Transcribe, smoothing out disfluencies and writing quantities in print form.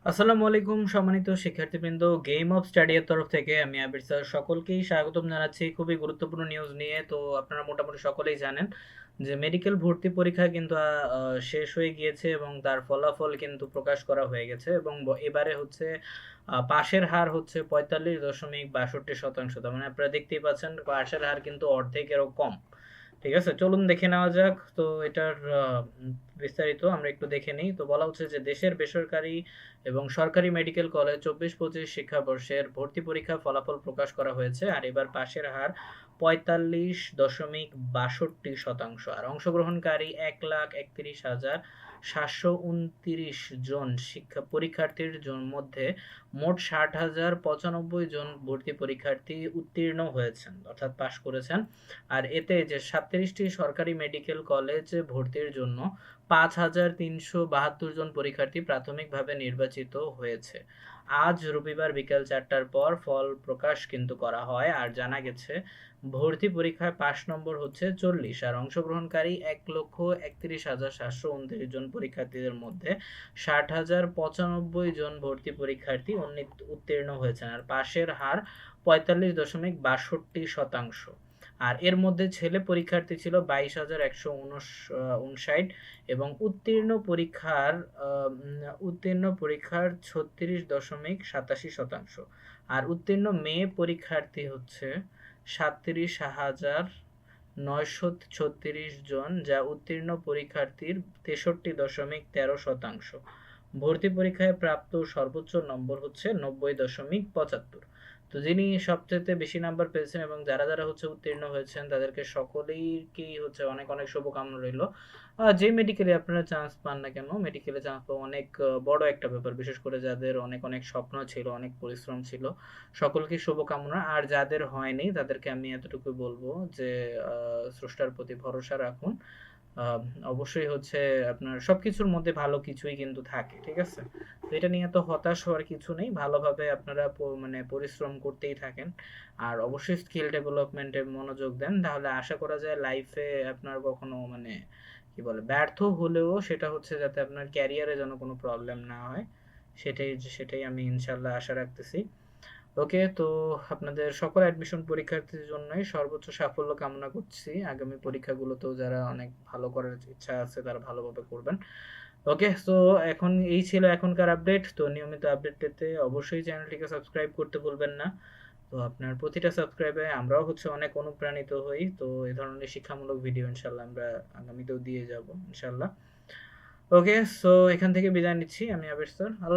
আসসালামু আলাইকুম সম্মানিত শিক্ষার্থীবৃন্দ, গেম অফ স্টাডি এর তরফ থেকে আমি আবির স্যার সকলকেই স্বাগতম জানাচ্ছি খুবই গুরুত্বপূর্ণ নিউজ নিয়ে। তো আপনারা মোটামুটি সকলেই জানেন যে মেডিকেল ভর্তি পরীক্ষা কিন্তু শেষ হয়ে গিয়েছে এবং তার ফলাফল কিন্তু প্রকাশ করা হয়ে গেছে এবং এবারে হচ্ছে পাশের হার হচ্ছে 45.62%। তার মানে আপনারা দেখতেই পাচ্ছেন পাশের হার কিন্তু অর্ধেকেরও কম। ঠিক আছে, চলুন দেখে নেওয়া যাক। তো এটার বিস্তারিত আমরা একটু দেখে নিই। তো বলা হচ্ছে যে দেশের বেসরকারি এবং সরকারি মেডিকেল কলেজ 24-25 শিক্ষাবর্ষের ভর্তি পরীক্ষার ফলাফল প্রকাশ করা হয়েছে। আর এবার পাশের হার 45.62%। আর অংশগ্রহণকারী 1,31,729 জন পরীক্ষার্থীর মধ্যে মোট 60,095 জন ভর্তি পরীক্ষার্থী উত্তীর্ণ হয়েছেন, অর্থাৎ পাশ করেছেন। আর এতে যে 37টি সরকারি মেডিকেল কলেজ ভর্তির জন্য 5,372 জন পরীক্ষার্থী প্রাথমিকভাবে নির্বাচিত হয়েছে। আজ রবিবার বিকেল 4টার পর ফল প্রকাশ কিন্তু করা হয়। আর জানা গেছে ভর্তি পরীক্ষায় পাশ নম্বর হচ্ছে 40। আর অংশগ্রহণকারী 1,31,729 জন পরীক্ষার্থীদের মধ্যে 60,095 জন ভর্তি পরীক্ষার্থী উত্তীর্ণ হয়েছেন। আর পাশের হার 45.62%। আর এর মধ্যে ছেলে পরীক্ষার্থী ছিল 22,159 এবং উত্তীর্ণ পরীক্ষার 36.87%। আর উত্তীর্ণ মেয়ে পরীক্ষার্থী হচ্ছে 37,936 জন, যা উত্তীর্ণ পরীক্ষার্থীর 63.13%। ভর্তি পরীক্ষায় প্রাপ্ত সর্বোচ্চ নম্বর হচ্ছে 90.75। তো যিনি সবচেয়ে বেশি নাম্বার পেয়েছেন এবং যারা যারা হচ্ছে উত্তীর্ণ হয়েছেন তাদেরকে সকলেইকেই হচ্ছে অনেক অনেক শুভকামনা রইল। যে মেডিকেলে আপনারা চান্স পান না কেন, মেডিকেলে চান্স পাওয়া অনেক বড় একটা ব্যাপার, বিশেষ করে যাদের অনেক অনেক স্বপ্ন ছিল, অনেক পরিশ্রম ছিল, সকলকে শুভকামনা। আর যাদের হয়নি তাদেরকে আমি এতটুকু বলবো যে স্রষ্টার প্রতি ভরসা রাখুন। আহ, অবশ্যই হচ্ছে আপনার সবকিছুর মধ্যে ভালো কিছুই কিন্তু থাকে, ঠিক আছে? তো এটা নিয়ে তো হতাশ হওয়ার কিছু নেই, ভালোভাবে আপনারা মানে পরিশ্রম করতেই থাকেন। আর অবশ্যই স্কিল ডেভেলপমেন্টে মনোযোগ দেন, তাহলে আশা করা যায় লাইফে আপনার কখনো মানে কি বলে ব্যর্থ হলেও সেটা হচ্ছে যাতে আপনার ক্যারিয়ারে যেন কোনো প্রবলেম না হয়। সেটাই আমি ইনশাল্লাহ আশা রাখতেছি। ওকে, তো আপনাদের সকল অ্যাডমিশন পরীক্ষার্থীর জন্যই সর্বোচ্চ সাফল্য কামনা করছি। আগামী পরীক্ষাগুলোতেও যারা অনেক ভালো করার ইচ্ছা আছে তারা ভালোভাবে করবেন। ওকে, তো এই ছিল এখনকার আপডেট। তো নিয়মিত আপডেট পেতে অবশ্যই চ্যানেলটিকে সাবস্ক্রাইব করতে ভুলবেন না। তো আপনার প্রতিটা সাবস্ক্রাইবে আমরাও হচ্ছে অনেক অনুপ্রাণিত হই। তো এই ধরনের শিক্ষামূলক ভিডিও ইনশাল্লাহ আমরা আগামীতেও দিয়ে যাব ইনশাল্লাহ। ওকে, সো এখান থেকে বিদায় নিচ্ছি আমি আবির স্যার। আল্লাহ